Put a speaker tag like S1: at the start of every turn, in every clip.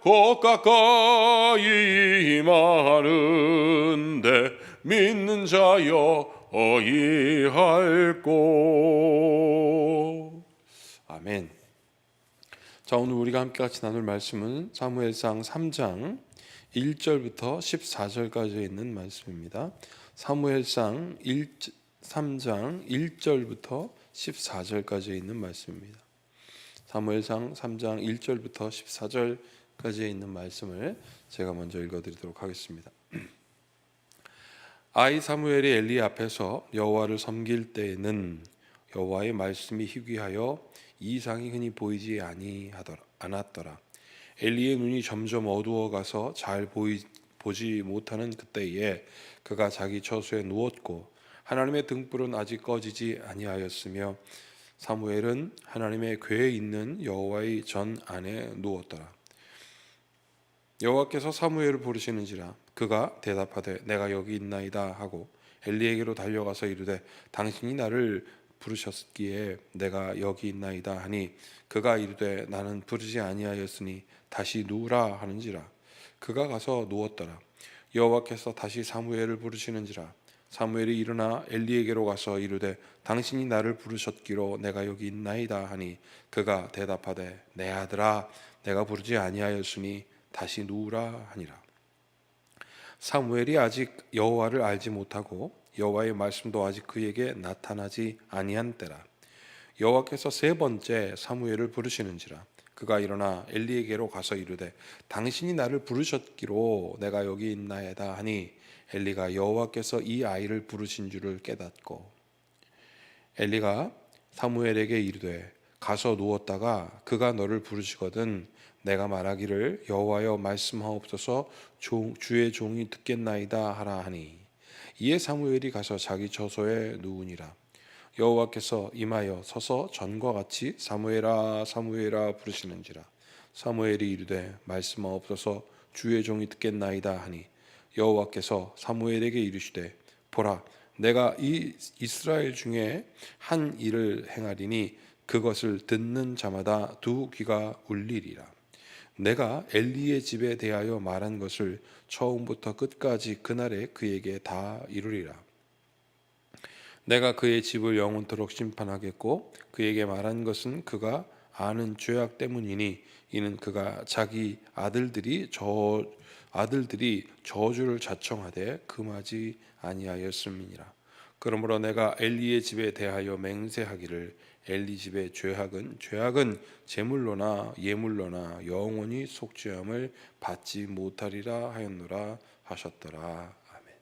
S1: 곧 가까이 마는데 믿는 자여 어이할꼬. 아멘. 자, 오늘 우리가 함께 같이 나눌 말씀은 사무엘상 3장 1절부터 14절까지 있는 말씀입니다. 사무엘상 3장 1절부터 14절까지 있는 말씀입니다. 사무엘상 3장 1절부터 14절까지 있는 말씀을 제가 먼저 읽어드리도록 하겠습니다. 아이 사무엘이 엘리 앞에서 여호와를 섬길 때에는 여호와의 말씀이 희귀하여 이상이 흔히 보이지 않았더라. 엘리의 눈이 점점 어두워가서 잘 보지 못하는 그때에 그가 자기 처소에 누웠고 하나님의 등불은 아직 꺼지지 아니하였으며 사무엘은 하나님의 궤에 있는 여호와의 전 안에 누웠더라. 여호와께서 사무엘을 부르시는지라 그가 대답하되 내가 여기 있나이다 하고 엘리에게로 달려가서 이르되 당신이 나를 부르셨기에 내가 여기 있나이다 하니 그가 이르되 나는 부르지 아니하였으니 다시 누우라 하는지라. 그가 가서 누웠더라. 여호와께서 다시 사무엘을 부르시는지라 사무엘이 일어나 엘리에게로 가서 이르되 당신이 나를 부르셨기로 내가 여기 있나이다 하니 그가 대답하되 내 아들아 내가 부르지 아니하였으니 다시 누우라 하니라. 사무엘이 아직 여호와를 알지 못하고 여호와의 말씀도 아직 그에게 나타나지 아니한 때라. 여호와께서 세 번째 사무엘을 부르시는지라 그가 일어나 엘리에게로 가서 이르되 당신이 나를 부르셨기로 내가 여기 있나이다 하니 엘리가 여호와께서 이 아이를 부르신 줄을 깨닫고 엘리가 사무엘에게 이르되 가서 누웠다가 그가 너를 부르시거든 내가 말하기를 여호와여 말씀하옵소서 주의 종이 듣겠나이다 하라 하니 이에 사무엘이 가서 자기 처소에 누우니라. 여호와께서 임하여 서서 전과 같이 사무엘아 사무엘아 부르시는지라 사무엘이 이르되 말씀하옵소서 주의 종이 듣겠나이다 하니 여호와께서 사무엘에게 이르시되 보라 내가 이 이스라엘 중에 한 일을 행하리니 그것을 듣는 자마다 두 귀가 울리리라. 내가 엘리의 집에 대하여 말한 것을 처음부터 끝까지 그날에 그에게 다 이루리라. 내가 그의 집을 영원토록 심판하겠고 그에게 말한 것은 그가 아는 죄악 때문이니 이는 그가 자기 아들들이 저주를 자청하되 금하지 아니하였음이니라. 그러므로 내가 엘리의 집에 대하여 맹세하기를 엘리 집의 죄악은 제물로나 예물로나 영원히 속죄함을 받지 못하리라 하였노라 하셨더라. 아멘.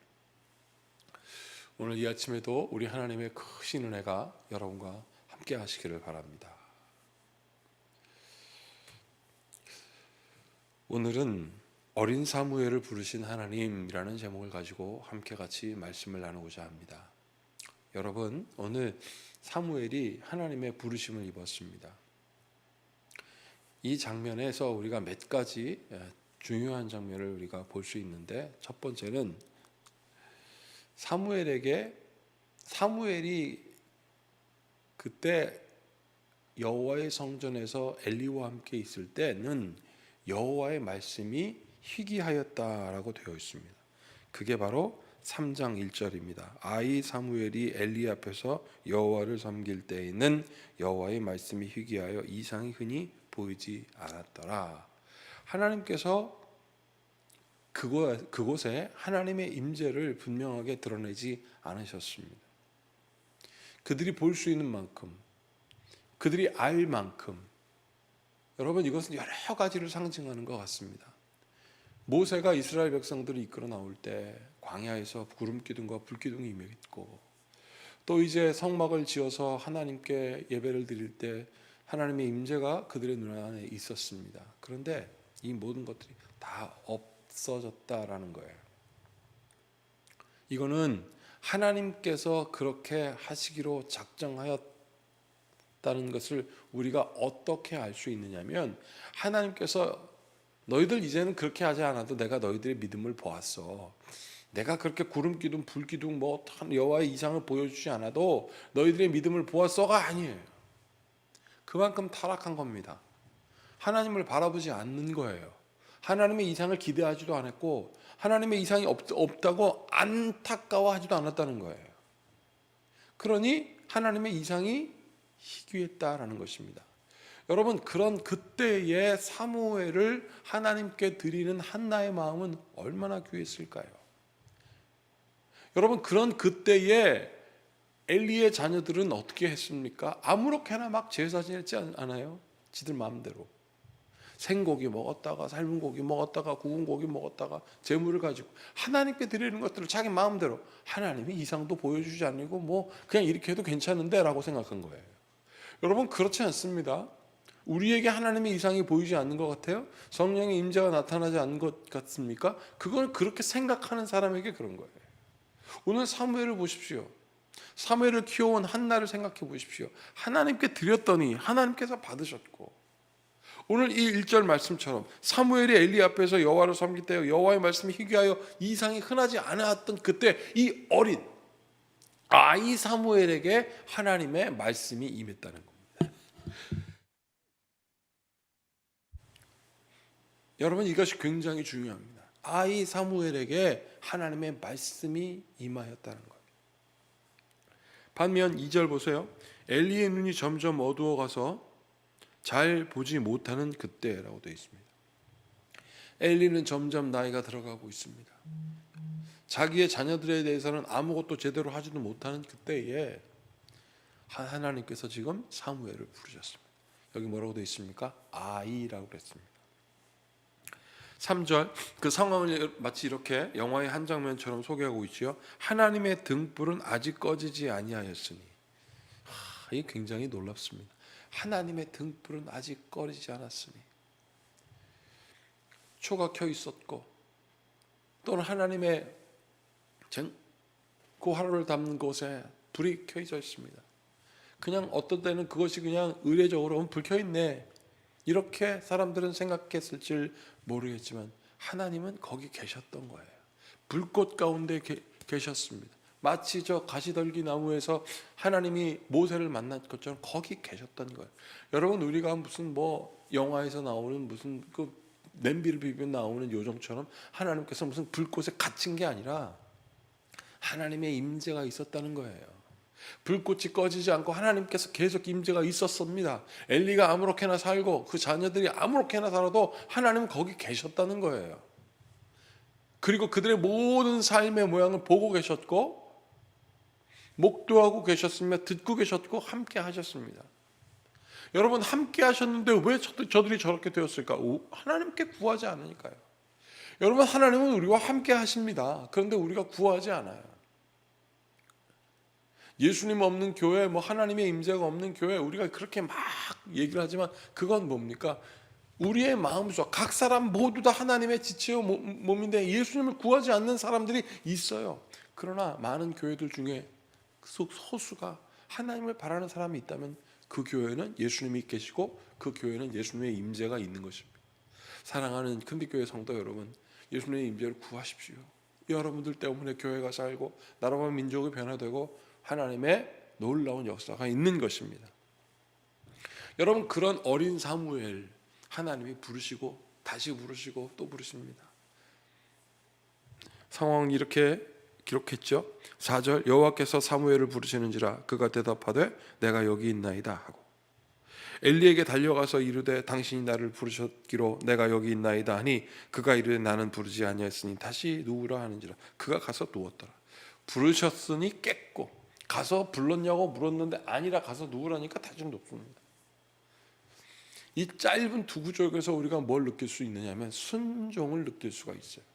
S1: 오늘 이 아침에도 우리 하나님의 크신 은혜가 여러분과 함께 하시기를 바랍니다. 오늘은 어린 사무엘을 부르신 하나님이라는 제목을 가지고 함께 같이 말씀을 나누고자 합니다. 여러분, 오늘 사무엘이 하나님의 부르심을 입었습니다. 이 장면에서 우리가 몇 가지 중요한 장면을 우리가 볼 수 있는데 첫 번째는 사무엘이 그때 여호와의 성전에서 엘리와 함께 있을 때는 여호와의 말씀이 희귀하였다라고 되어 있습니다. 그게 바로 3장 1절입니다. 아이 사무엘이 엘리 앞에서 여호와를 섬길 때에는 여호와의 말씀이 희귀하여 이상이 흔히 보이지 않았더라. 하나님께서 그곳에 하나님의 임재를 분명하게 드러내지 않으셨습니다. 그들이 볼 수 있는 만큼, 그들이 알 만큼. 여러분, 이것은 여러 가지를 상징하는 것 같습니다. 모세가 이스라엘 백성들을 이끌어 나올 때 광야에서 구름 기둥과 불 기둥이 임했고, 또 이제 성막을 지어서 하나님께 예배를 드릴 때 하나님의 임재가 그들의 눈 안에 있었습니다. 그런데 이 모든 것들이 다 없어졌다라는 거예요. 이거는 하나님께서 그렇게 하시기로 작정하였다는 것을 우리가 어떻게 알 수 있느냐면, 하나님께서 너희들 이제는 그렇게 하지 않아도 내가 너희들의 믿음을 보았어. 내가 그렇게 구름 기둥, 불 기둥, 여호와의 이상을 보여주지 않아도 너희들의 믿음을 보았어가 아니에요. 그만큼 타락한 겁니다. 하나님을 바라보지 않는 거예요. 하나님의 이상을 기대하지도 않았고 하나님의 이상이 없다고 안타까워하지도 않았다는 거예요. 그러니 하나님의 이상이 희귀했다라는 것입니다. 여러분, 그런 그때의 사무엘을 하나님께 드리는 한나의 마음은 얼마나 귀했을까요? 여러분, 그런 그때에 엘리의 자녀들은 어떻게 했습니까? 아무렇게나 막 제사 지냈지 않아요? 지들 마음대로 생고기 먹었다가 삶은 고기 먹었다가 구운 고기 먹었다가 재물을 가지고 하나님께 드리는 것들을 자기 마음대로, 하나님이 이상도 보여주지 않고 뭐 그냥 이렇게 해도 괜찮은데 라고 생각한 거예요. 여러분, 그렇지 않습니다. 우리에게 하나님의 이상이 보이지 않는 것 같아요? 성령의 임재가 나타나지 않는 것 같습니까? 그걸 그렇게 생각하는 사람에게 그런 거예요. 오늘 사무엘을 보십시오. 사무엘을 키워온 한나를 생각해 보십시오. 하나님께 드렸더니 하나님께서 받으셨고, 오늘 이 1절 말씀처럼 사무엘이 엘리 앞에서 여호와를 섬길 때 여호와의 말씀이 희귀하여 이상이 흔하지 않았던 그때 이 어린 아이 사무엘에게 하나님의 말씀이 임했다는 겁니다. 여러분, 이것이 굉장히 중요합니다. 아이 사무엘에게 하나님의 말씀이 임하였다는 거예요. 반면 2절 보세요. 엘리의 눈이 점점 어두워가서 잘 보지 못하는 그때라고 되어 있습니다. 엘리는 점점 나이가 들어가고 있습니다. 자기의 자녀들에 대해서는 아무것도 제대로 하지도 못하는 그때에 하나님께서 지금 사무엘을 부르셨습니다. 여기 뭐라고 되어 있습니까? 아이라고 그랬습니다. 3절, 그 상황을 마치 이렇게 영화의 한 장면처럼 소개하고 있지요. 하나님의 등불은 아직 꺼지지 아니하였으니. 이게 굉장히 놀랍습니다. 하나님의 등불은 아직 꺼지지 않았으니. 초가 켜 있었고 또는 하나님의 고하루를 담는 곳에 불이 켜져 있습니다. 그냥 어떤 때는 그것이 그냥 의례적으로 불 켜 있네 이렇게 사람들은 생각했을지 모르겠지만 하나님은 거기 계셨던 거예요. 불꽃 가운데 계셨습니다. 마치 저 가시덜기 나무에서 하나님이 모세를 만난 것처럼 거기 계셨던 거예요. 여러분, 우리가 무슨 뭐 영화에서 나오는 무슨 그 냄비를 비비면 나오는 요정처럼 하나님께서 무슨 불꽃에 갇힌 게 아니라 하나님의 임재가 있었다는 거예요. 불꽃이 꺼지지 않고 하나님께서 계속 임재가 있었습니다. 엘리가 아무렇게나 살고 그 자녀들이 아무렇게나 살아도 하나님은 거기 계셨다는 거예요. 그리고 그들의 모든 삶의 모양을 보고 계셨고 목도하고 계셨으며 듣고 계셨고 함께 하셨습니다. 여러분, 함께 하셨는데 왜 저들이 저렇게 되었을까? 하나님께 구하지 않으니까요. 여러분, 하나님은 우리와 함께 하십니다. 그런데 우리가 구하지 않아요. 예수님 없는 교회, 뭐 하나님의 임재가 없는 교회, 우리가 그렇게 막 얘기를 하지만 그건 뭡니까? 우리의 마음속 각 사람 모두 다 하나님의 지체요 몸인데 예수님을 구하지 않는 사람들이 있어요. 그러나 많은 교회들 중에 소수가 하나님을 바라는 사람이 있다면 그 교회는 예수님이 계시고 그 교회는 예수님의 임재가 있는 것입니다. 사랑하는 큰빛교회 성도 여러분, 예수님의 임재를 구하십시오. 여러분들 때문에 교회가 살고 나라와 민족이 변화되고 하나님의 놀라운 역사가 있는 것입니다. 여러분, 그런 어린 사무엘 하나님이 부르시고 다시 부르시고 또 부르십니다. 상황이 이렇게 기록했죠. 4절, 여호와께서 사무엘을 부르시는지라 그가 대답하되 내가 여기 있나이다 하고 엘리에게 달려가서 이르되 당신이 나를 부르셨기로 내가 여기 있나이다 하니 그가 이르되 나는 부르지 아니하였으니 다시 누우라 하는지라 그가 가서 누웠더라. 부르셨으니 깼고 가서 불렀냐고 물었는데 아니라 가서 누우라니까 다시 눕습니다. 이 짧은 두 구절에서 우리가 뭘 느낄 수 있느냐면 순종을 느낄 수가 있어요.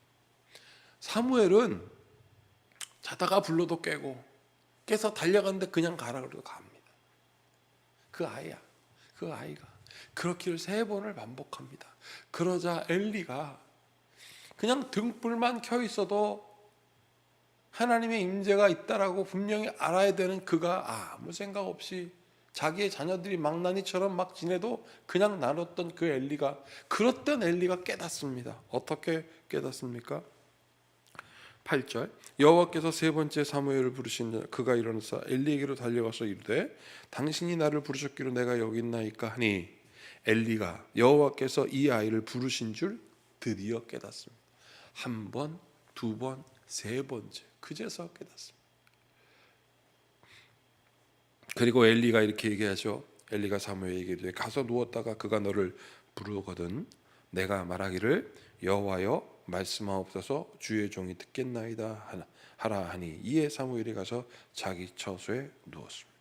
S1: 사무엘은 자다가 불러도 깨고 깨서 달려갔는데 그냥 가라 그래도 갑니다. 그 아이가 그렇기를 3번을 반복합니다. 그러자 엘리가 그냥 등불만 켜 있어도 하나님의 임재가 있다라고 분명히 알아야 되는 그가 아무 생각 없이 자기의 자녀들이 망나니처럼 막 지내도 그냥 나눴던 그 엘리가, 그렇던 엘리가 깨닫습니다. 어떻게 깨닫습니까? 8절, 여호와께서 3번째 사무엘을 부르신 그가 일어나서 엘리에게로 달려가서 이르되 당신이 나를 부르셨기로 내가 여기 있나이까 하니 엘리가 여호와께서 이 아이를 부르신 줄 드디어 깨닫습니다. 한 번, 두 번, 세 번째 그제서 깨닫습니다. 그리고 엘리가 이렇게 얘기하죠. 엘리가 사무엘에게 이르되 가서 누웠다가 그가 너를 부르거든 내가 말하기를 여호와여 말씀하옵소서 주의 종이 듣겠나이다 하라 하니 이에 사무엘이 가서 자기 처소에 누웠습니다.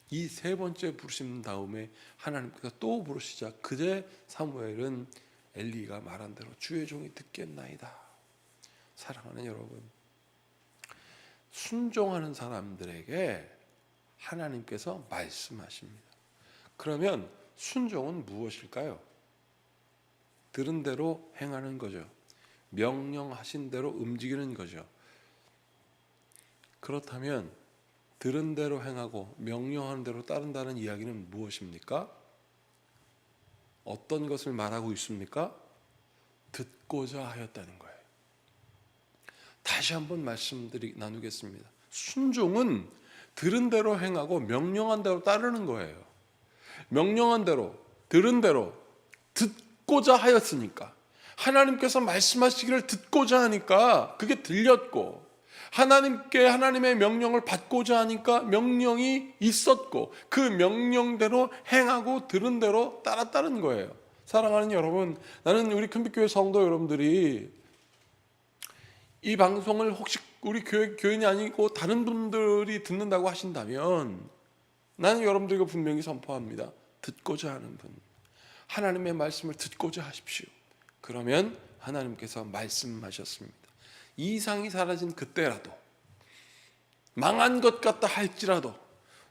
S1: 이 세 번째 부르심 다음에 하나님께서 또 부르시자 그제 사무엘은 엘리가 말한 대로 주의 종이 듣겠나이다. 사랑하는 여러분, 순종하는 사람들에게 하나님께서 말씀하십니다. 그러면 순종은 무엇일까요? 들은 대로 행하는 거죠. 명령하신 대로 움직이는 거죠. 그렇다면 들은 대로 행하고 명령하는 대로 따른다는 이야기는 무엇입니까? 어떤 것을 말하고 있습니까? 듣고자 하였다는 거예요. 다시 한번 나누겠습니다. 순종은 들은 대로 행하고 명령한 대로 따르는 거예요. 명령한 대로, 들은 대로 듣고자 하였으니까, 하나님께서 말씀하시기를 듣고자 하니까 그게 들렸고, 하나님의 명령을 받고자 하니까 명령이 있었고, 그 명령대로 행하고 들은 대로 따랐다는 거예요. 사랑하는 여러분, 나는 우리 큰빛교회 성도 여러분들이 이 방송을 혹시 우리 교인이 아니고 다른 분들이 듣는다고 하신다면 나는 여러분들에게 분명히 선포합니다. 듣고자 하는 분, 하나님의 말씀을 듣고자 하십시오. 그러면 하나님께서 말씀하셨습니다. 이상이 사라진 그때라도, 망한 것 같다 할지라도,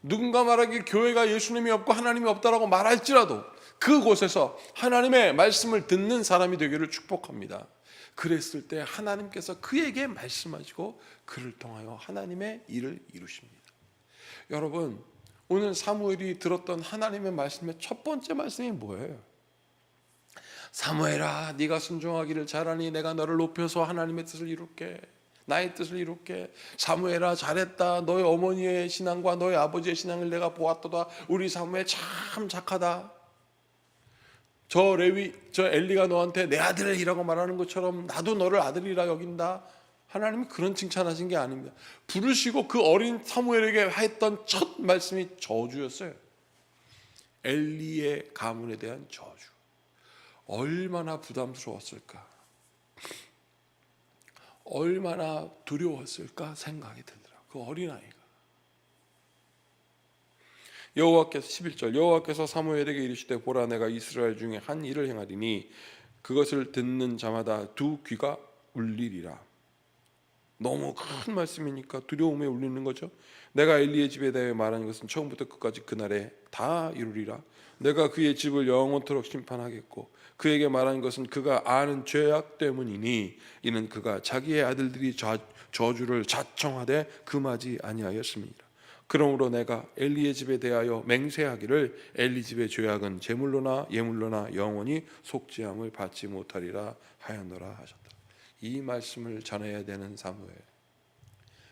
S1: 누군가 말하길 교회가 예수님이 없고 하나님이 없다라고 말할지라도 그곳에서 하나님의 말씀을 듣는 사람이 되기를 축복합니다. 그랬을 때 하나님께서 그에게 말씀하시고 그를 통하여 하나님의 일을 이루십니다. 여러분, 오늘 사무엘이 들었던 하나님의 말씀의 첫 번째 말씀이 뭐예요? 사무엘아, 네가 순종하기를 잘하니 내가 너를 높여서 하나님의 뜻을 이룰게, 나의 뜻을 이룰게. 사무엘아, 잘했다. 너의 어머니의 신앙과 너의 아버지의 신앙을 내가 보았도다. 우리 사무엘 참 착하다. 저 엘리가 너한테 내 아들이라고 말하는 것처럼 나도 너를 아들이라 여긴다. 하나님이 그런 칭찬하신 게 아닙니다. 부르시고 그 어린 사무엘에게 했던 첫 말씀이 저주였어요. 엘리의 가문에 대한 저주. 얼마나 부담스러웠을까, 얼마나 두려웠을까 생각이 들더라고요. 그 어린아이가. 여호와께서 11절 여호와께서 사무엘에게 이르시되 보라 내가 이스라엘 중에 한 일을 행하리니 그것을 듣는 자마다 두 귀가 울리리라. 너무 큰 말씀이니까 두려움에 울리는 거죠. 내가 엘리의 집에 대해 말하는 것은 처음부터 끝까지 그날에 다 이루리라. 내가 그의 집을 영원토록 심판하겠고 그에게 말하는 것은 그가 아는 죄악 때문이니 이는 그가 자기의 아들들이 저주를 자청하되 금하지 아니하였습니다. 그러므로 내가 엘리의 집에 대하여 맹세하기를 엘리 집의 죄악은 제물로나 예물로나 영원히 속죄함을 받지 못하리라 하였노라 하셨다. 이 말씀을 전해야 되는 사무엘,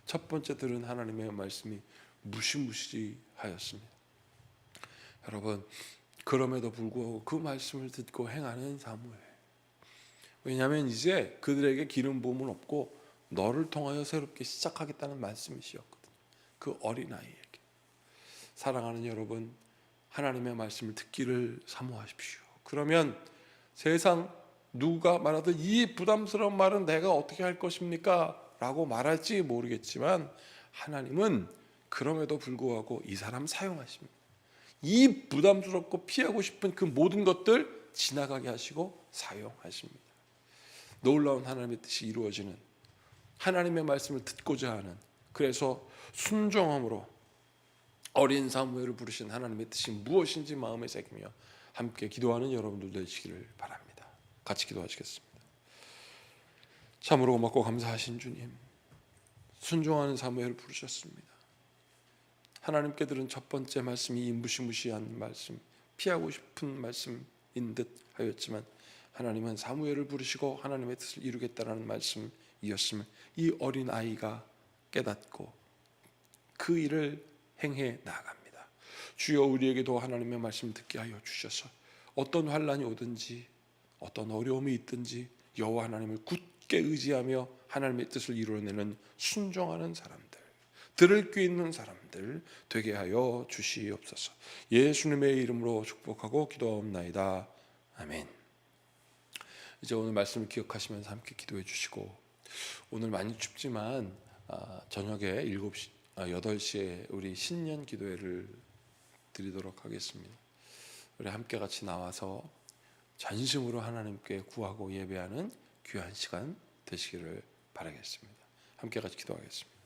S1: 첫 번째 들은 하나님의 말씀이 무시무시하였습니다. 여러분, 그럼에도 불구하고 그 말씀을 듣고 행하는 사무엘. 왜냐하면 이제 그들에게 기름 부음은 없고 너를 통하여 새롭게 시작하겠다는 말씀이시었거든요. 그 어린아이에게. 사랑하는 여러분, 하나님의 말씀을 듣기를 사모하십시오. 그러면 세상 누가 말하든 이 부담스러운 말은 내가 어떻게 할 것입니까? 라고 말할지 모르겠지만 하나님은 그럼에도 불구하고 이 사람 사용하십니다. 이 부담스럽고 피하고 싶은 그 모든 것들 지나가게 하시고 사용하십니다. 놀라운 하나님의 뜻이 이루어지는, 하나님의 말씀을 듣고자 하는, 그래서 순종함으로 어린 사무엘을 부르신 하나님의 뜻이 무엇인지 마음에 새기며 함께 기도하는 여러분들 되시기를 바랍니다. 같이 기도하시겠습니다. 참으로 고맙고 감사하신 주님, 순종하는 사무엘을 부르셨습니다. 하나님께 들은 첫 번째 말씀이 이 무시무시한 말씀, 피하고 싶은 말씀인 듯 하였지만 하나님은 사무엘을 부르시고 하나님의 뜻을 이루겠다라는 말씀이었음을 이 어린 아이가 깨닫고 그 일을 행해 나갑니다. 주여, 우리에게도 하나님의 말씀 듣게 하여 주셔서 어떤 환난이 오든지 어떤 어려움이 있든지 여호와 하나님을 굳게 의지하며 하나님의 뜻을 이루어내는 순종하는 사람들, 들을 귀 있는 사람들 되게 하여 주시옵소서. 예수님의 이름으로 축복하고 기도하옵나이다. 아멘. 이제 오늘 말씀을 기억하시면서 함께 기도해 주시고, 오늘 많이 춥지만 저녁에 8시에 우리 신년 기도회를 드리도록 하겠습니다. 우리 함께 같이 나와서 전심으로 하나님께 구하고 예배하는 귀한 시간 되시기를 바라겠습니다. 함께 같이 기도하겠습니다.